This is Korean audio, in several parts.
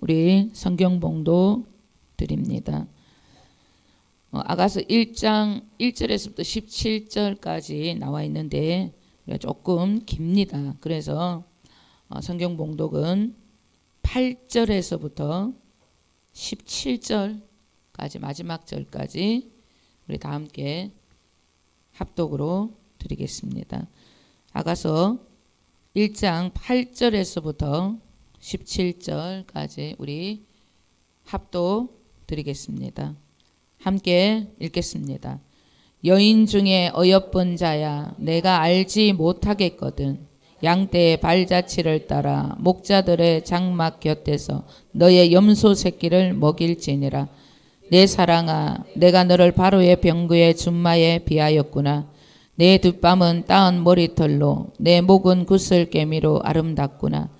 우리 성경 봉독 드립니다. 아가서 1장 1절에서부터 17절까지 나와 있는데 조금 깁니다. 그래서 성경 봉독은 8절에서부터 17절까지 마지막 절까지 우리 다 함께 합독으로 드리겠습니다. 아가서 1장 8절에서부터 17절까지 우리 합독 드리겠습니다. 함께 읽겠습니다. 여인 중에 어여쁜 자야 내가 알지 못하겠거든. 양떼의 발자취를 따라 목자들의 장막 곁에서 너의 염소 새끼를 먹일지니라. 내 사랑아 내가 너를 바로의 병거의 준마에 비하였구나. 내 뒷밤은 따은 머리털로 내 목은 구슬개미로 아름답구나.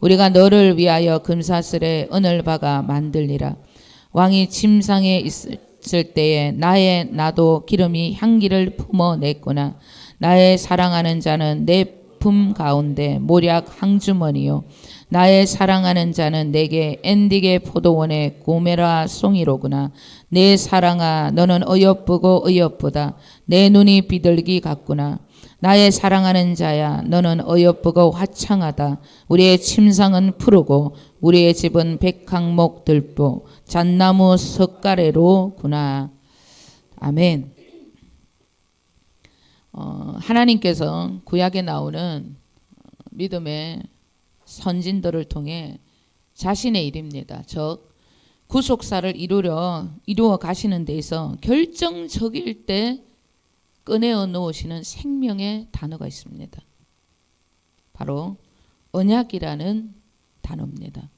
우리가 너를 위하여 금사슬에 은을 박아 만들리라. 왕이 침상에 있을 때에 나도 기름이 향기를 품어냈구나. 나의 사랑하는 자는 내 품 가운데 모략 항주머니요 나의 사랑하는 자는 내게 엔디게 포도원의 고메라 송이로구나. 내 사랑아 너는 어여쁘고 어여쁘다. 내 눈이 비둘기 같구나. 나의 사랑하는 자야 너는 어여쁘고 화창하다. 우리의 침상은 푸르고 우리의 집은 백항목 들보 잣나무 석가래로구나. 아멘. 하나님께서 구약에 나오는 믿음의 선진들을 통해 자신의 일입니다. 즉 구속사를 이루어 가시는 데에서 결정적일 때 꺼내어 놓으시는 생명의 단어가 있습니다. 바로 언약이라는 단어입니다.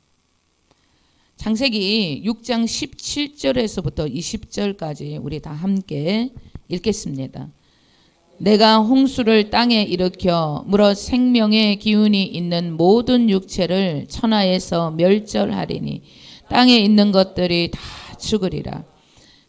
창세기 6장 17절에서부터 20절까지 우리 다 함께 읽겠습니다. 내가 홍수를 땅에 일으켜 물어 생명의 기운이 있는 모든 육체를 천하에서 멸절하리니 땅에 있는 것들이 다 죽으리라.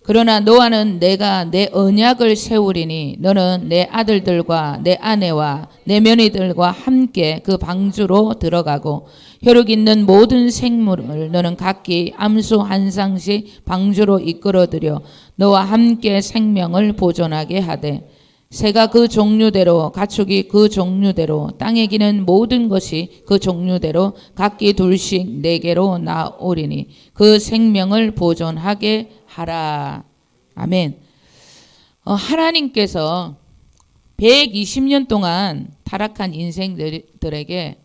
그러나 노아는 내가 내 언약을 세우리니 너는 내 아들들과 내 아내와 내 며느리들과 함께 그 방주로 들어가고 혈육 있는 모든 생물을 너는 각기 암수 한 쌍씩 방주로 이끌어들여 너와 함께 생명을 보존하게 하되 새가 그 종류대로 가축이 그 종류대로 땅에 기는 모든 것이 그 종류대로 각기 둘씩 네개로 나오리니 그 생명을 보존하게 하라. 아멘. 하나님께서 120년 동안 타락한 인생들에게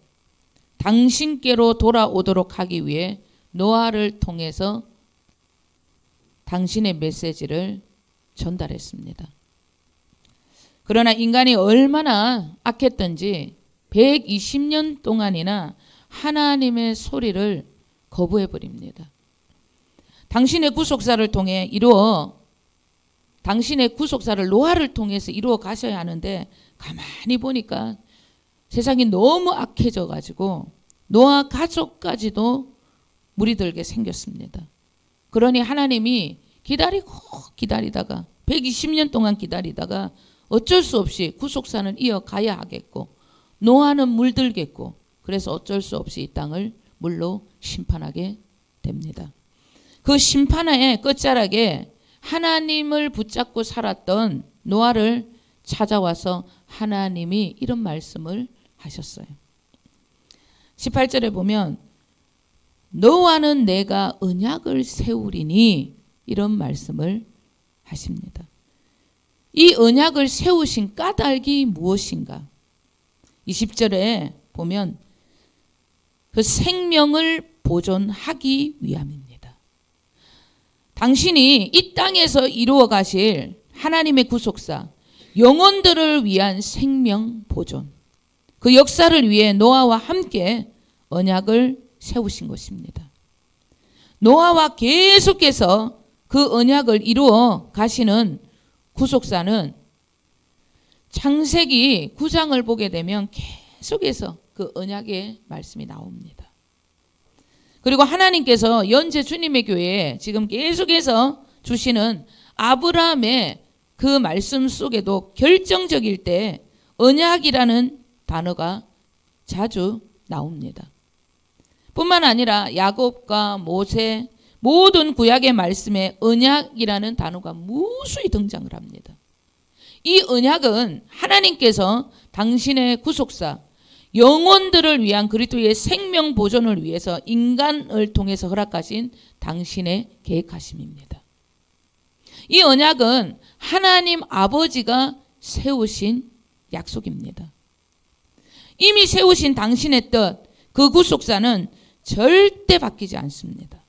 당신께로 돌아오도록 하기 위해 노아를 통해서 당신의 메시지를 전달했습니다. 그러나 인간이 얼마나 악했던지 120년 동안이나 하나님의 소리를 거부해버립니다. 당신의 구속사를 통해 당신의 구속사를 노아를 통해서 이루어 가셔야 하는데 가만히 보니까 세상이 너무 악해져 가지고 노아 가족까지도 물이 들게 생겼습니다. 그러니 하나님이 기다리다가 120년 동안 기다리다가 어쩔 수 없이 구속사는 이어가야 하겠고 노아는 물들겠고 그래서 어쩔 수 없이 이 땅을 물로 심판하게 됩니다. 그 심판의 끝자락에 하나님을 붙잡고 살았던 노아를 찾아와서 하나님이 이런 말씀을 하셨어요. 18절에 보면 너와는 내가 언약을 세우리니 이런 말씀을 하십니다. 이 언약을 세우신 까닭이 무엇인가? 20절에 보면 그 생명을 보존하기 위함입니다. 당신이 이 땅에서 이루어 가실 하나님의 구속사, 영혼들을 위한 생명 보존, 그 역사를 위해 노아와 함께 언약을 세우신 것입니다. 노아와 계속해서 그 언약을 이루어 가시는 구속사는 창세기 9장을 보게 되면 계속해서 그 언약의 말씀이 나옵니다. 그리고 하나님께서 현재 주님의 교회에 지금 계속해서 주시는 아브라함의 그 말씀 속에도 결정적일 때 언약이라는 단어가 자주 나옵니다. 뿐만 아니라 야곱과 모세 모든 구약의 말씀에 언약이라는 단어가 무수히 등장을 합니다. 이 언약은 하나님께서 당신의 구속사 영혼들을 위한 그리스도의 생명 보존을 위해서 인간을 통해서 허락하신 당신의 계획하심입니다. 이 언약은 하나님 아버지가 세우신 약속입니다. 이미 세우신 당신의 뜻, 그 구속사는 절대 바뀌지 않습니다.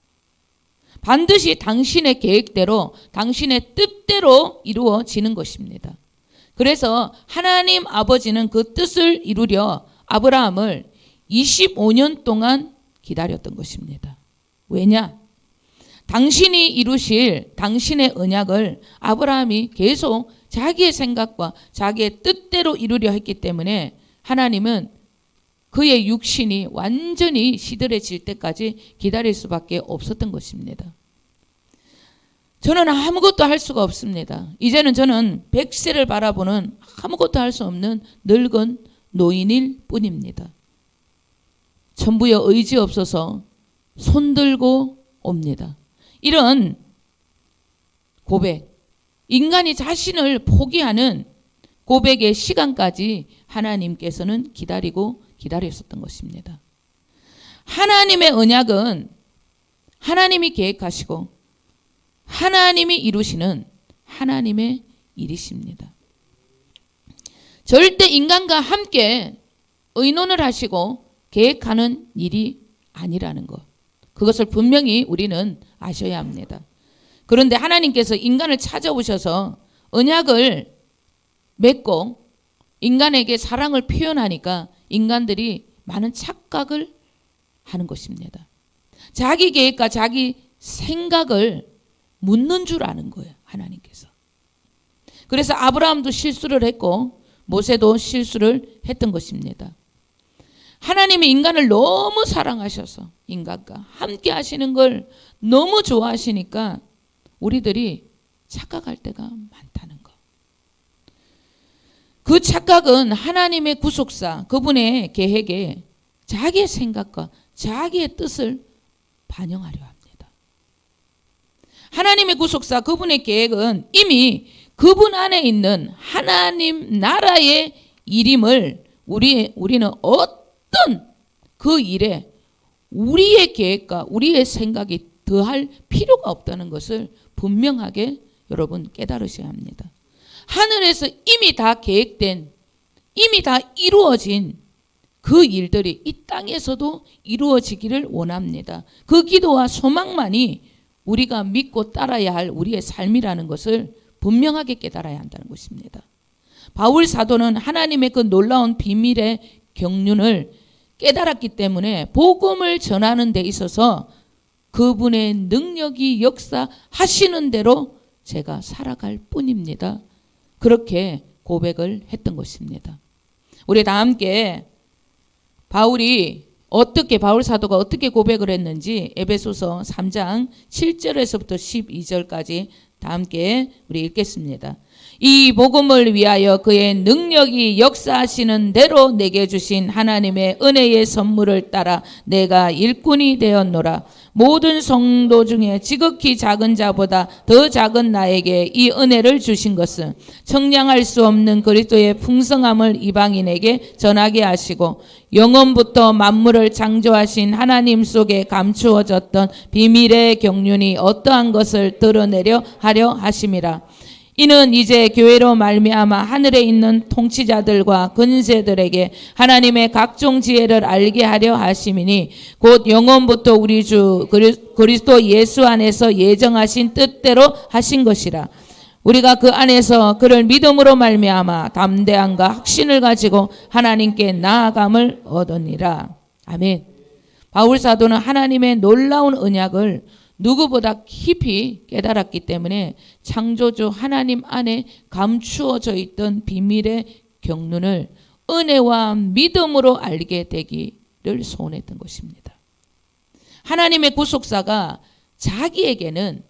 반드시 당신의 계획대로, 당신의 뜻대로 이루어지는 것입니다. 그래서 하나님 아버지는 그 뜻을 이루려 아브라함을 25년 동안 기다렸던 것입니다. 왜냐? 당신이 이루실 당신의 언약을 아브라함이 계속 자기의 생각과 자기의 뜻대로 이루려 했기 때문에 하나님은 그의 육신이 완전히 시들해질 때까지 기다릴 수밖에 없었던 것입니다. 저는 아무것도 할 수가 없습니다. 이제는 저는 100세를 바라보는 아무것도 할 수 없는 늙은 노인일 뿐입니다. 천부여 의지 없어서 손들고 옵니다. 이런 고백, 인간이 자신을 포기하는 고백의 시간까지 하나님께서는 기다렸었던 것입니다. 하나님의 언약은 하나님이 계획하시고 하나님이 이루시는 하나님의 일이십니다. 절대 인간과 함께 의논을 하시고 계획하는 일이 아니라는 것. 그것을 분명히 우리는 아셔야 합니다. 그런데 하나님께서 인간을 찾아오셔서 언약을 맺고 인간에게 사랑을 표현하니까 인간들이 많은 착각을 하는 것입니다. 자기 계획과 자기 생각을 묻는 줄 아는 거예요, 하나님께서. 그래서 아브라함도 실수를 했고 모세도 실수를 했던 것입니다. 하나님이 인간을 너무 사랑하셔서 인간과 함께 하시는 걸 너무 좋아하시니까 우리들이 착각할 때가 많다는 것. 그 착각은 하나님의 구속사, 그분의 계획에 자기의 생각과 자기의 뜻을 반영하려 합니다. 하나님의 구속사, 그분의 계획은 이미 그분 안에 있는 하나님 나라의 일임을 우리는 어떤 그 일에 우리의 계획과 우리의 생각이 더할 필요가 없다는 것을 분명하게 여러분 깨달으셔야 합니다. 하늘에서 이미 다 계획된, 이미 다 이루어진 그 일들이 이 땅에서도 이루어지기를 원합니다. 그 기도와 소망만이 우리가 믿고 따라야 할 우리의 삶이라는 것을 분명하게 깨달아야 한다는 것입니다. 바울 사도는 하나님의 그 놀라운 비밀의 경륜을 깨달았기 때문에 복음을 전하는 데 있어서 그분의 능력이 역사하시는 대로 제가 살아갈 뿐입니다. 그렇게 고백을 했던 것입니다. 우리 다 함께 바울 사도가 어떻게 고백을 했는지 에베소서 3장 7절에서부터 12절까지 다 함께 우리 읽겠습니다. 이 복음을 위하여 그의 능력이 역사하시는 대로 내게 주신 하나님의 은혜의 선물을 따라 내가 일꾼이 되었노라. 모든 성도 중에 지극히 작은 자보다 더 작은 나에게 이 은혜를 주신 것은 청량할 수 없는 그리스도의 풍성함을 이방인에게 전하게 하시고 영원부터 만물을 창조하신 하나님 속에 감추어졌던 비밀의 경륜이 어떠한 것을 드러내려 하려 하심이라. 이는 이제 교회로 말미암아 하늘에 있는 통치자들과 권세들에게 하나님의 각종 지혜를 알게 하려 하심이니 곧 영원부터 우리 주 그리스도 예수 안에서 예정하신 뜻대로 하신 것이라. 우리가 그 안에서 그를 믿음으로 말미암아 담대함과 확신을 가지고 하나님께 나아감을 얻으니라. 아멘. 바울 사도는 하나님의 놀라운 언약을 누구보다 깊이 깨달았기 때문에 창조주 하나님 안에 감추어져 있던 비밀의 경륜을 은혜와 믿음으로 알게 되기를 소원했던 것입니다. 하나님의 구속사가 자기에게는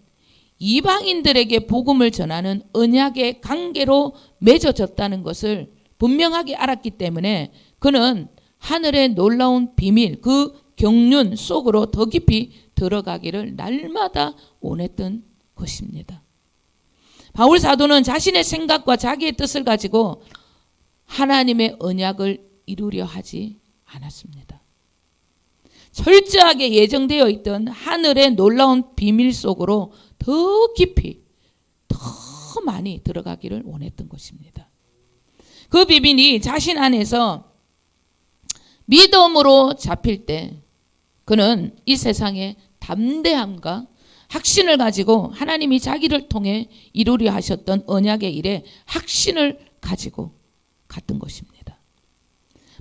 이방인들에게 복음을 전하는 언약의 관계로 맺어졌다는 것을 분명하게 알았기 때문에 그는 하늘의 놀라운 비밀, 그 경륜 속으로 더 깊이 들어가기를 날마다 원했던 것입니다. 바울 사도는 자신의 생각과 자기의 뜻을 가지고 하나님의 언약을 이루려 하지 않았습니다. 철저하게 예정되어 있던 하늘의 놀라운 비밀 속으로 더 깊이, 더 많이 들어가기를 원했던 것입니다. 그 비밀이 자신 안에서 믿음으로 잡힐 때 그는 이 세상의 담대함과 확신을 가지고 하나님이 자기를 통해 이루려 하셨던 언약의 일에 확신을 가지고 갔던 것입니다.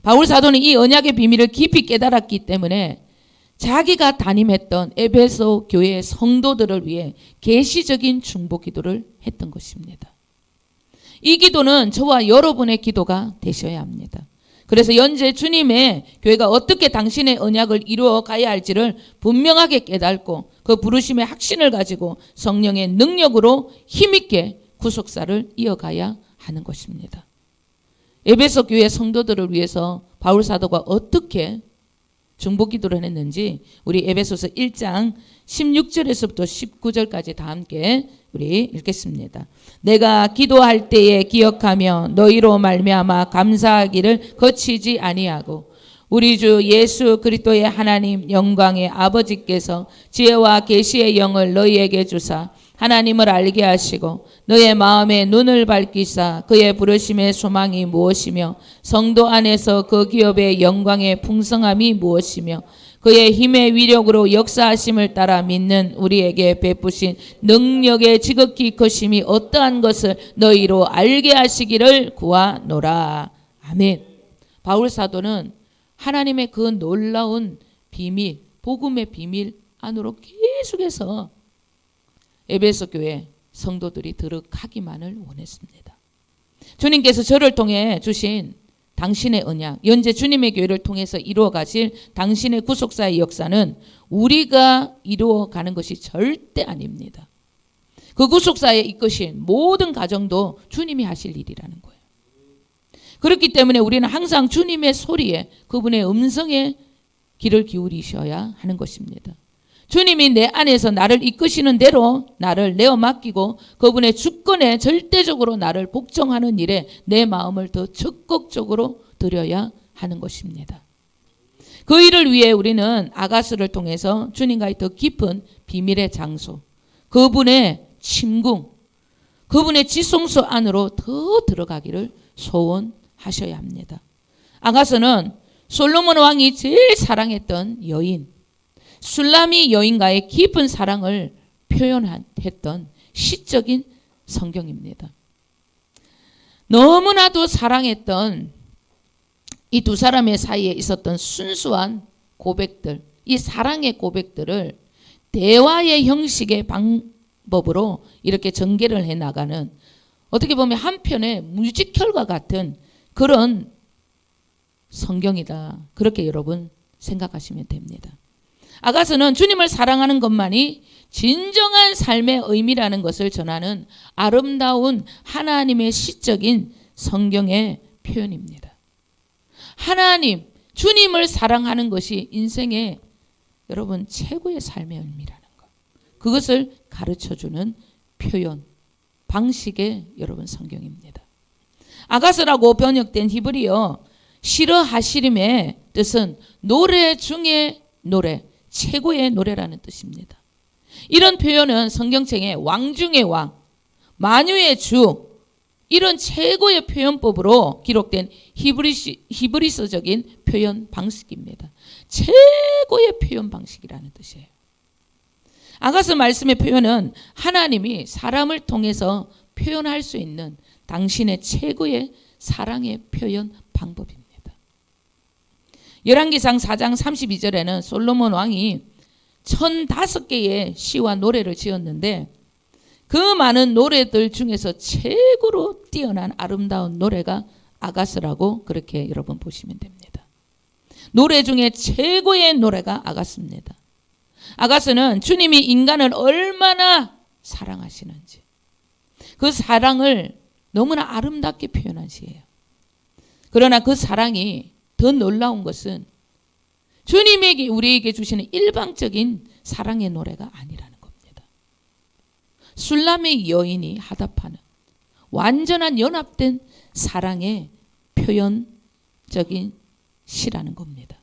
바울 사도는 이 언약의 비밀을 깊이 깨달았기 때문에 자기가 담임했던 에베소 교회의 성도들을 위해 계시적인 중보 기도를 했던 것입니다. 이 기도는 저와 여러분의 기도가 되셔야 합니다. 그래서 현재 주님의 교회가 어떻게 당신의 언약을 이루어 가야 할지를 분명하게 깨닫고 그 부르심의 확신을 가지고 성령의 능력으로 힘있게 구속사를 이어가야 하는 것입니다. 에베소 교회 성도들을 위해서 바울 사도가 어떻게 중보기도를 했는지 우리 에베소서 1장 16절에서부터 19절까지 다 함께 우리 읽겠습니다. 내가 기도할 때에 기억하며 너희로 말미암아 감사하기를 거치지 아니하고 우리 주 예수 그리스도의 하나님 영광의 아버지께서 지혜와 계시의 영을 너희에게 주사 하나님을 알게 하시고 너의 마음의 눈을 밝히사 그의 부르심의 소망이 무엇이며 성도 안에서 그 기업의 영광의 풍성함이 무엇이며 그의 힘의 위력으로 역사하심을 따라 믿는 우리에게 베푸신 능력의 지극히 크심이 어떠한 것을 너희로 알게 하시기를 구하노라. 아멘. 바울 사도는 하나님의 그 놀라운 비밀, 복음의 비밀 안으로 계속해서 에베소 교회 성도들이 들어가기만을 원했습니다. 주님께서 저를 통해 주신 당신의 언약, 현재 주님의 교회를 통해서 이루어 가실 당신의 구속사의 역사는 우리가 이루어 가는 것이 절대 아닙니다. 그 구속사에 이끄신 모든 과정도 주님이 하실 일이라는 거예요. 그렇기 때문에 우리는 항상 주님의 소리에 그분의 음성에 귀를 기울이셔야 하는 것입니다. 주님이 내 안에서 나를 이끄시는 대로 나를 내어 맡기고 그분의 주권에 절대적으로 나를 복종하는 일에 내 마음을 더 적극적으로 드려야 하는 것입니다. 그 일을 위해 우리는 아가스를 통해서 주님과의 더 깊은 비밀의 장소, 그분의 침궁, 그분의 지성소 안으로 더 들어가기를 소원하셔야 합니다. 아가스는 솔로몬 왕이 제일 사랑했던 여인, 술라미 여인과의 깊은 사랑을 표현했던 시적인 성경입니다. 너무나도 사랑했던 이 두 사람의 사이에 있었던 순수한 고백들, 이 사랑의 고백들을 대화의 형식의 방법으로 이렇게 전개를 해나가는 어떻게 보면 한편의 뮤지컬과 같은 그런 성경이다. 그렇게 여러분 생각하시면 됩니다. 아가스는 주님을 사랑하는 것만이 진정한 삶의 의미라는 것을 전하는 아름다운 하나님의 시적인 성경의 표현입니다. 하나님, 주님을 사랑하는 것이 인생의 여러분 최고의 삶의 의미라는 것. 그것을 가르쳐주는 표현, 방식의 여러분 성경입니다. 아가스라고 번역된 히브리어 시르하시림의 뜻은 노래 중에 노래, 최고의 노래라는 뜻입니다. 이런 표현은 성경책에 왕 중의 왕, 만유의 주 이런 최고의 표현법으로 기록된 히브리서적인 표현 방식입니다. 최고의 표현 방식이라는 뜻이에요. 아가스 말씀의 표현은 하나님이 사람을 통해서 표현할 수 있는 당신의 최고의 사랑의 표현 방법입니다. 열왕기상 4장 32절에는 솔로몬 왕이 1005개의 시와 노래를 지었는데 그 많은 노래들 중에서 최고로 뛰어난 아름다운 노래가 아가스라고 그렇게 여러분 보시면 됩니다. 노래 중에 최고의 노래가 아가스입니다. 아가스는 주님이 인간을 얼마나 사랑하시는지 그 사랑을 너무나 아름답게 표현한 시예요. 그러나 그 사랑이 더 놀라운 것은 주님에게 우리에게 주시는 일방적인 사랑의 노래가 아니라는 겁니다. 술람의 여인이 하답하는 완전한 연합된 사랑의 표현적인 시라는 겁니다.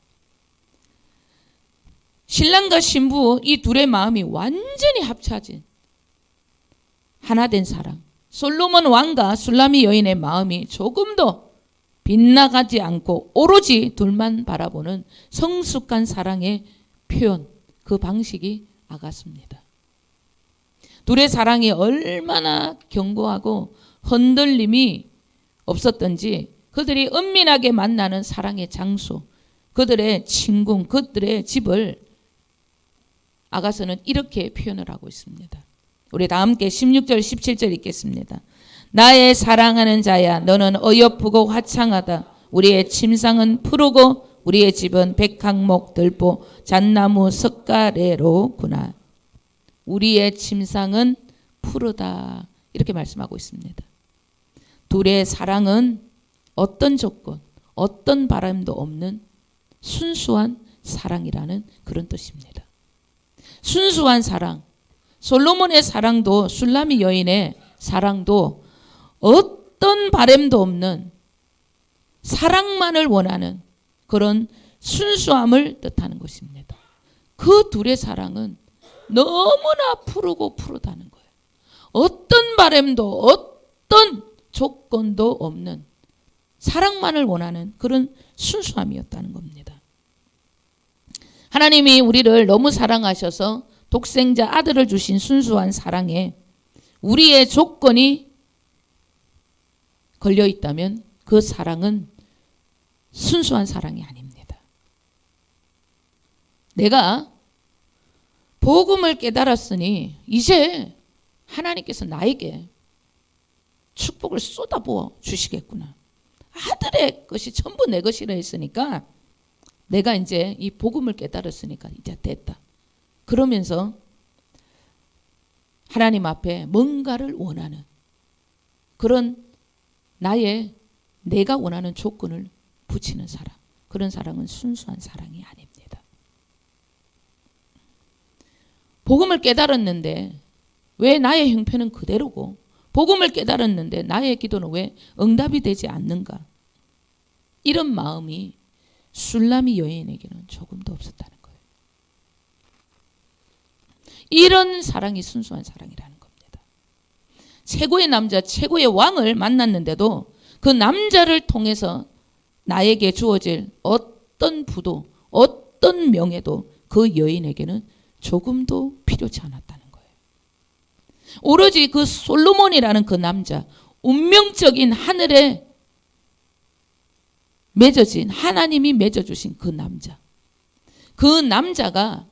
신랑과 신부 이 둘의 마음이 완전히 합쳐진 하나된 사랑. 솔로몬 왕과 술람이 여인의 마음이 조금도 빗나가지 않고 오로지 둘만 바라보는 성숙한 사랑의 표현, 그 방식이 아가스입니다. 둘의 사랑이 얼마나 견고하고 흔들림이 없었던지 그들이 은밀하게 만나는 사랑의 장소, 그들의 친궁, 그들의 집을 아가서는 이렇게 표현을 하고 있습니다. 우리 다 함께 16절 17절 읽겠습니다. 나의 사랑하는 자야 너는 어여쁘고 화창하다. 우리의 침상은 푸르고 우리의 집은 백항목 들보 잣나무 석가래로구나. 우리의 침상은 푸르다. 이렇게 말씀하고 있습니다. 둘의 사랑은 어떤 조건, 어떤 바람도 없는 순수한 사랑이라는 그런 뜻입니다. 순수한 사랑. 솔로몬의 사랑도 술람이 여인의 사랑도 어떤 바램도 없는 사랑만을 원하는 그런 순수함을 뜻하는 것입니다. 그 둘의 사랑은 너무나 푸르고 푸르다는 거예요. 어떤 바램도 어떤 조건도 없는 사랑만을 원하는 그런 순수함이었다는 겁니다. 하나님이 우리를 너무 사랑하셔서 독생자 아들을 주신 순수한 사랑에 우리의 조건이 걸려 있다면 그 사랑은 순수한 사랑이 아닙니다. 내가 복음을 깨달았으니 이제 하나님께서 나에게 축복을 쏟아부어 주시겠구나. 아들의 것이 전부 내 것이라 했으니까 내가 이제 이 복음을 깨달았으니까 이제 됐다. 그러면서 하나님 앞에 뭔가를 원하는 그런 나의 내가 원하는 조건을 붙이는 사랑. 그런 사랑은 순수한 사랑이 아닙니다. 복음을 깨달았는데 왜 나의 형편은 그대로고 복음을 깨달았는데 나의 기도는 왜 응답이 되지 않는가? 이런 마음이 술람이 여인에게는 조금도 없었다는 거예요. 이런 사랑이 순수한 사랑이라는 겁니다. 최고의 남자, 최고의 왕을 만났는데도 그 남자를 통해서 나에게 주어질 어떤 부도, 어떤 명예도 그 여인에게는 조금도 필요치 않았다는 거예요. 오로지 그 솔로몬이라는 그 남자, 운명적인 하늘에 맺어진 하나님이 맺어주신 그 남자, 그 남자가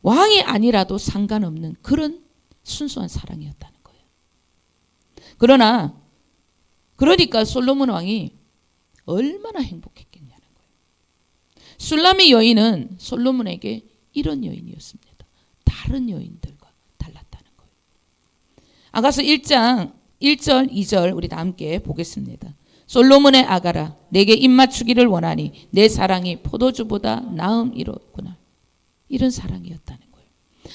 왕이 아니라도 상관없는 그런 순수한 사랑이었다는 거예요. 그러니까 솔로몬 왕이 얼마나 행복했겠냐는 거예요. 술람의 여인은 솔로몬에게 이런 여인이었습니다. 다른 여인들과 달랐다는 거예요. 아가서 1장 1절 2절 우리 다 함께 보겠습니다. 솔로몬의 아가라 내게 입맞추기를 원하니 내 사랑이 포도주보다 나음이로구나. 이런 사랑이었다는 거예요.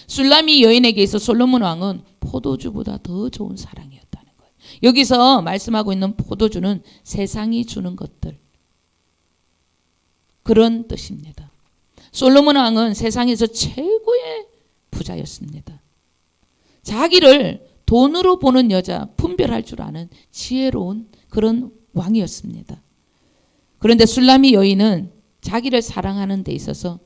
술람이 여인에게 있어 솔로몬 왕은 포도주보다 더 좋은 사랑이었다는 거예요. 여기서 말씀하고 있는 포도주는 세상이 주는 것들, 그런 뜻입니다. 솔로몬 왕은 세상에서 최고의 부자였습니다. 자기를 돈으로 보는 여자 분별할 줄 아는 지혜로운 그런 왕이었습니다. 그런데 술람이 여인은 자기를 사랑하는 데 있어서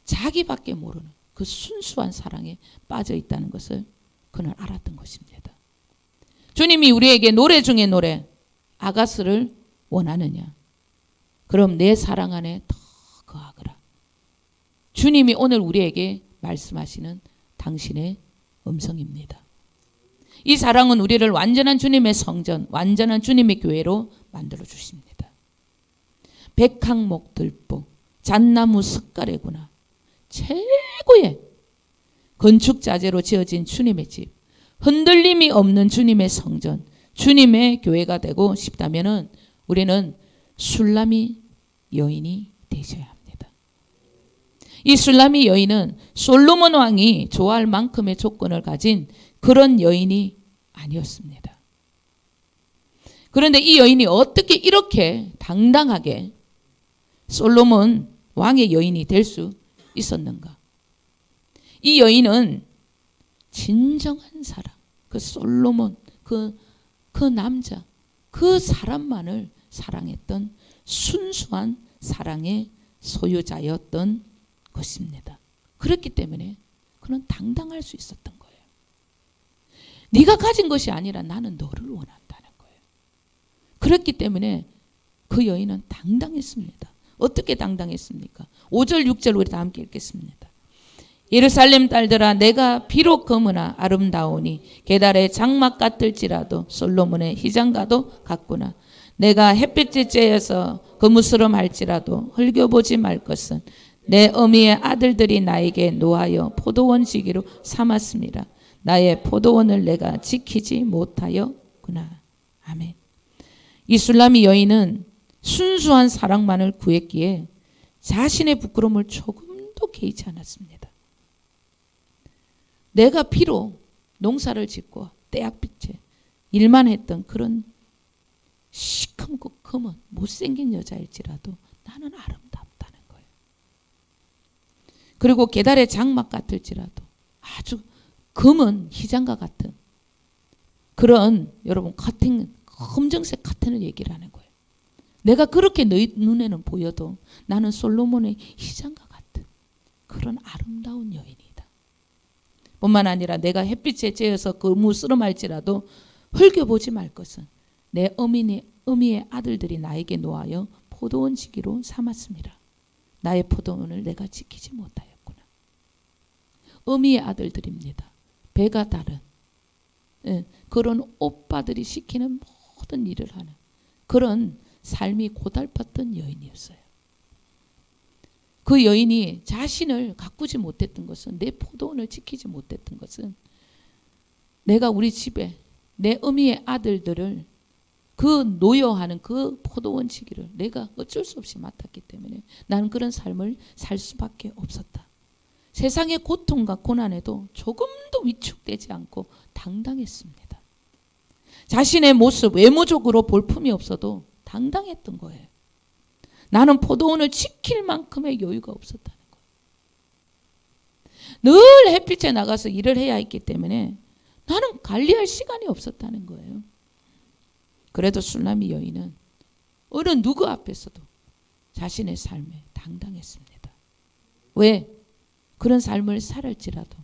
자기밖에 모르는 그 순수한 사랑에 빠져 있다는 것을 그는 알았던 것입니다. 주님이 우리에게 노래 중에 노래 아가스를 원하느냐? 그럼 내 사랑 안에 더 거하거라. 주님이 오늘 우리에게 말씀하시는 당신의 음성입니다. 이 사랑은 우리를 완전한 주님의 성전, 완전한 주님의 교회로 만들어 주십니다. 백항목 들보, 잣나무 석가래구나. 최고의 건축자재로 지어진 주님의 집, 흔들림이 없는 주님의 성전, 주님의 교회가 되고 싶다면 우리는 술람이 여인이 되셔야 합니다. 이 술라미 여인은 솔로몬 왕이 좋아할 만큼의 조건을 가진 그런 여인이 아니었습니다. 그런데 이 여인이 어떻게 이렇게 당당하게 솔로몬 왕의 여인이 될 수 있었는가? 이 여인은 진정한 사랑, 그 솔로몬, 그 남자, 그 사람만을 사랑했던 순수한 사랑의 소유자였던 것입니다. 그렇기 때문에 그는 당당할 수 있었던 거예요. 네가 가진 것이 아니라 나는 너를 원한다는 거예요. 그렇기 때문에 그 여인은 당당했습니다. 어떻게 당당했습니까? 5절 6절 우리 다 함께 읽겠습니다. 예루살렘 딸들아 내가 비록 검으나 아름다우니 게달의 장막 같을지라도 솔로몬의 희장과도 같구나. 내가 햇빛에 쬐어서 거무스름할지라도 흘겨보지 말 것은 내 어미의 아들들이 나에게 노하여 포도원 지기로 삼았습니다. 나의 포도원을 내가 지키지 못하였구나. 아멘. 이 술라미 여인은 순수한 사랑만을 구했기에 자신의 부끄러움을 조금도 개의치 않았습니다. 내가 비록 농사를 짓고 때약빛에 일만 했던 그런 시커멓고 검은 못생긴 여자일지라도 나는 아름답다는 거예요. 그리고 게달의 장막 같을지라도 아주 검은 희장과 같은 그런 여러분 커튼, 검정색 커튼을 얘기를 하는 거예요. 내가 그렇게 너희 눈에는 보여도 나는 솔로몬의 희장과 같은 그런 아름다운 여인이다. 뿐만 아니라 내가 햇빛에 쬐어서 거무스름할지라도 흘겨보지 말 것은 내 어미의 아들들이 나에게 노하여 포도원 지기로 삼았습니다. 나의 포도원을 내가 지키지 못하였구나. 어미의 아들들입니다. 배가 다른 그런 오빠들이 시키는 모든 일을 하는 그런 삶이 고달팠던 여인이었어요. 그 여인이 자신을 가꾸지 못했던 것은 내 포도원을 지키지 못했던 것은 내가 우리 집에 내 어미의 아들들을 그 노여하는 그 포도원 지기를 내가 어쩔 수 없이 맡았기 때문에 나는 그런 삶을 살 수밖에 없었다. 세상의 고통과 고난에도 조금도 위축되지 않고 당당했습니다. 자신의 모습, 외모적으로 볼품이 없어도 당당했던 거예요. 나는 포도원을 지킬 만큼의 여유가 없었다는 거예요. 늘 햇빛에 나가서 일을 해야 했기 때문에 나는 관리할 시간이 없었다는 거예요. 그래도 술라미 여인은 어느 누구 앞에서도 자신의 삶에 당당했습니다. 왜? 그런 삶을 살았지라도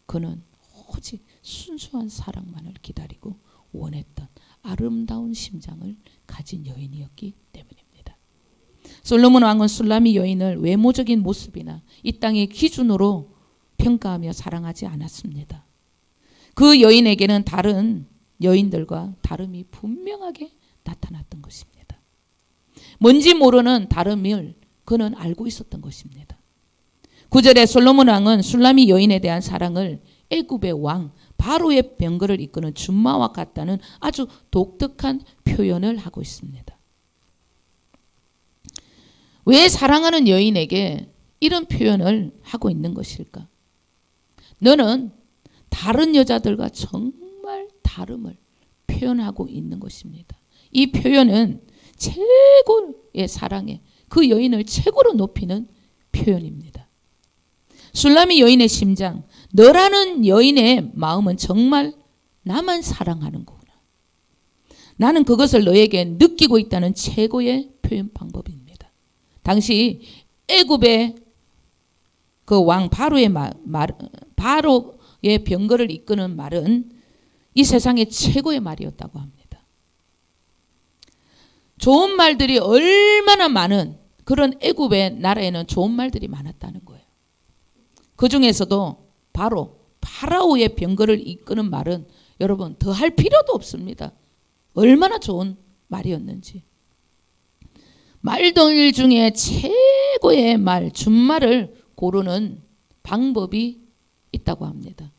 그는 오직 순수한 사랑만을 기다리고 원했던 아름다운 심장을 가진 여인이었기 때문입니다. 솔로몬 왕은 술라미 여인을 외모적인 모습이나 이 땅의 기준으로 평가하며 사랑하지 않았습니다. 그 여인에게는 다른 여인들과 다름이 분명하게 나타났던 것입니다. 뭔지 모르는 다름을 그는 알고 있었던 것입니다. 9절에 솔로몬 왕은 술라미 여인에 대한 사랑을 애굽의 왕 바로의 병거를 이끄는 준마와 같다는 아주 독특한 표현을 하고 있습니다. 왜 사랑하는 여인에게 이런 표현을 하고 있는 것일까? 너는 다른 여자들과 정말 다름을 표현하고 있는 것입니다. 이 표현은 최고의 사랑에 그 여인을 최고로 높이는 표현입니다. 술라미 여인의 심장, 너라는 여인의 마음은 정말 나만 사랑하는 거구나. 나는 그것을 너에게 느끼고 있다는 최고의 표현 방법입니다. 당시 애굽의 그 왕 바로의 바로의 병거를 이끄는 말은 이 세상의 최고의 말이었다고 합니다. 좋은 말들이 얼마나 많은 그런 애굽의 나라에는 좋은 말들이 많았다는 거예요. 그 중에서도 바로 파라오의 병거를 이끄는 말은 여러분 더할 필요도 없습니다. 얼마나 좋은 말이었는지. 말들 중에 최고의 말, 준말을 고르는 방법이 있다고 합니다.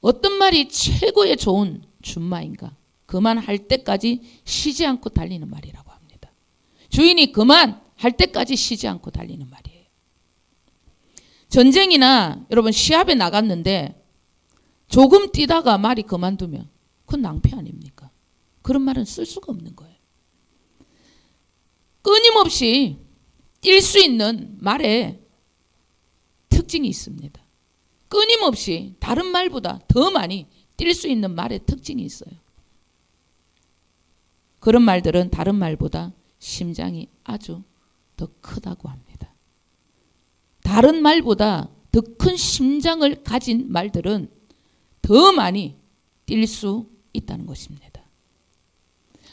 어떤 말이 최고의 좋은 준마인가? 그만 할 때까지 쉬지 않고 달리는 말이라고 합니다. 주인이 그만 할 때까지 쉬지 않고 달리는 말이에요. 전쟁이나 여러분 시합에 나갔는데 조금 뛰다가 말이 그만두면 그건 낭패 아닙니까? 그런 말은 쓸 수가 없는 거예요. 끊임없이 뛸 수 있는 말에 특징이 있습니다. 끊임없이 다른 말보다 더 많이 뛸 수 있는 말의 특징이 있어요. 그런 말들은 다른 말보다 심장이 아주 더 크다고 합니다. 다른 말보다 더 큰 심장을 가진 말들은 더 많이 뛸 수 있다는 것입니다.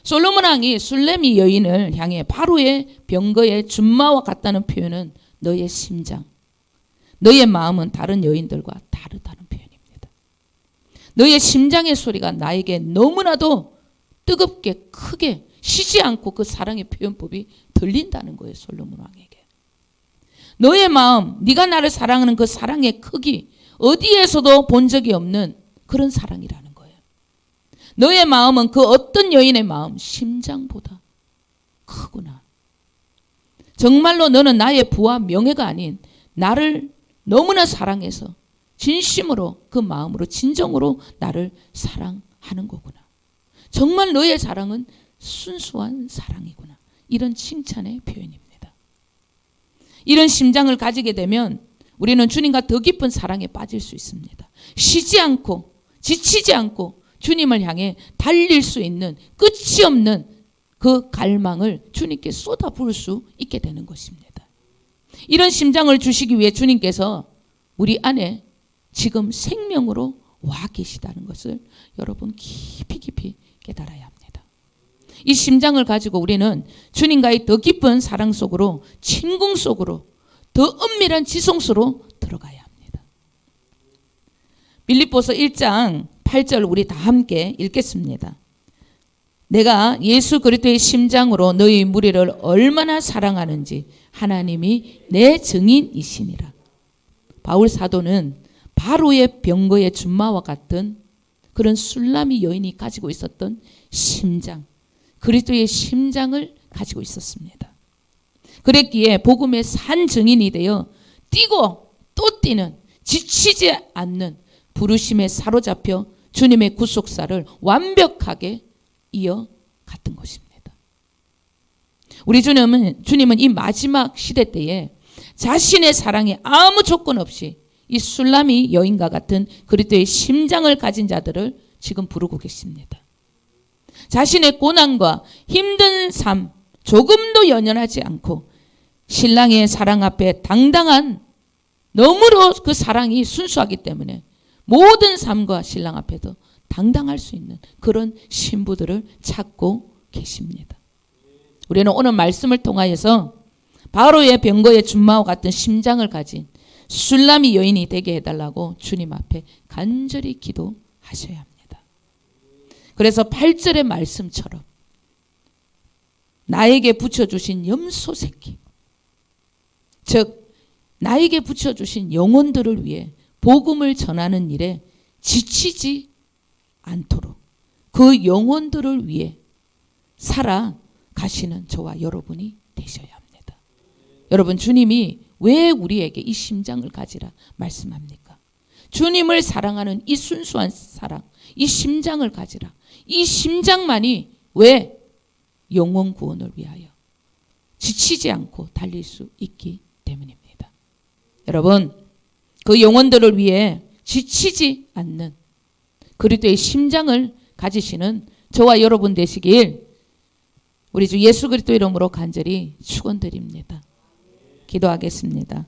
솔로몬 왕이 술레미 여인을 향해 바로의 병거의 준마와 같다는 표현은 너의 심장, 너의 마음은 다른 여인들과 다르다는 표현입니다. 너의 심장의 소리가 나에게 너무나도 뜨겁게 크게 쉬지 않고 그 사랑의 표현법이 들린다는 거예요. 솔로몬 왕에게. 너의 마음, 네가 나를 사랑하는 그 사랑의 크기, 어디에서도 본 적이 없는 그런 사랑이라는 거예요. 너의 마음은 그 어떤 여인의 마음, 심장보다 크구나. 정말로 너는 나의 부와 명예가 아닌 나를 너무나 사랑해서 진심으로 그 마음으로 진정으로 나를 사랑하는 거구나. 정말 너의 사랑은 순수한 사랑이구나. 이런 칭찬의 표현입니다. 이런 심장을 가지게 되면 우리는 주님과 더 깊은 사랑에 빠질 수 있습니다. 쉬지 않고 지치지 않고 주님을 향해 달릴 수 있는 끝이 없는 그 갈망을 주님께 쏟아부을 수 있게 되는 것입니다. 이런 심장을 주시기 위해 주님께서 우리 안에 지금 생명으로 와 계시다는 것을 여러분 깊이 깊이 깨달아야 합니다. 이 심장을 가지고 우리는 주님과의 더 깊은 사랑 속으로, 친궁 속으로, 더 은밀한 지성소로 들어가야 합니다. 빌립보서 1장 8절 우리 다 함께 읽겠습니다. 내가 예수 그리스도의 심장으로 너희 무리를 얼마나 사랑하는지 하나님이 내 증인이시니라. 바울 사도는 바로의 병거의 준마와 같은 그런 술라미 여인이 가지고 있었던 심장, 그리스도의 심장을 가지고 있었습니다. 그랬기에 복음의 산 증인이 되어 뛰고 또 뛰는, 지치지 않는 부르심에 사로잡혀 주님의 구속사를 완벽하게 이어갔던 것입니다. 우리 주님은 이 마지막 시대 때에 자신의 사랑에 아무 조건 없이 이 술라미 여인과 같은 그리스도의 심장을 가진 자들을 지금 부르고 계십니다. 자신의 고난과 힘든 삶 조금도 연연하지 않고 신랑의 사랑 앞에 당당한, 너무로 그 사랑이 순수하기 때문에 모든 삶과 신랑 앞에도 당당할 수 있는 그런 신부들을 찾고 계십니다. 우리는 오늘 말씀을 통하여서 바로의 병거의 준마와 같은 심장을 가진 술라미 여인이 되게 해달라고 주님 앞에 간절히 기도하셔야 합니다. 그래서 8절의 말씀처럼 나에게 붙여주신 염소 새끼, 즉 나에게 붙여주신 영혼들을 위해 복음을 전하는 일에 지치지 않도록 그 영혼들을 위해 살아가시는 저와 여러분이 되셔야 합니다. 여러분, 주님이 왜 우리에게 이 심장을 가지라 말씀합니까? 주님을 사랑하는 이 순수한 사랑, 이 심장을 가지라. 이 심장만이 왜 영혼 구원을 위하여 지치지 않고 달릴 수 있기 때문입니다. 여러분, 그 영혼들을 위해 지치지 않는 그리스도의 심장을 가지시는 저와 여러분 되시길 우리 주 예수 그리스도 이름으로 간절히 축원드립니다. 기도하겠습니다.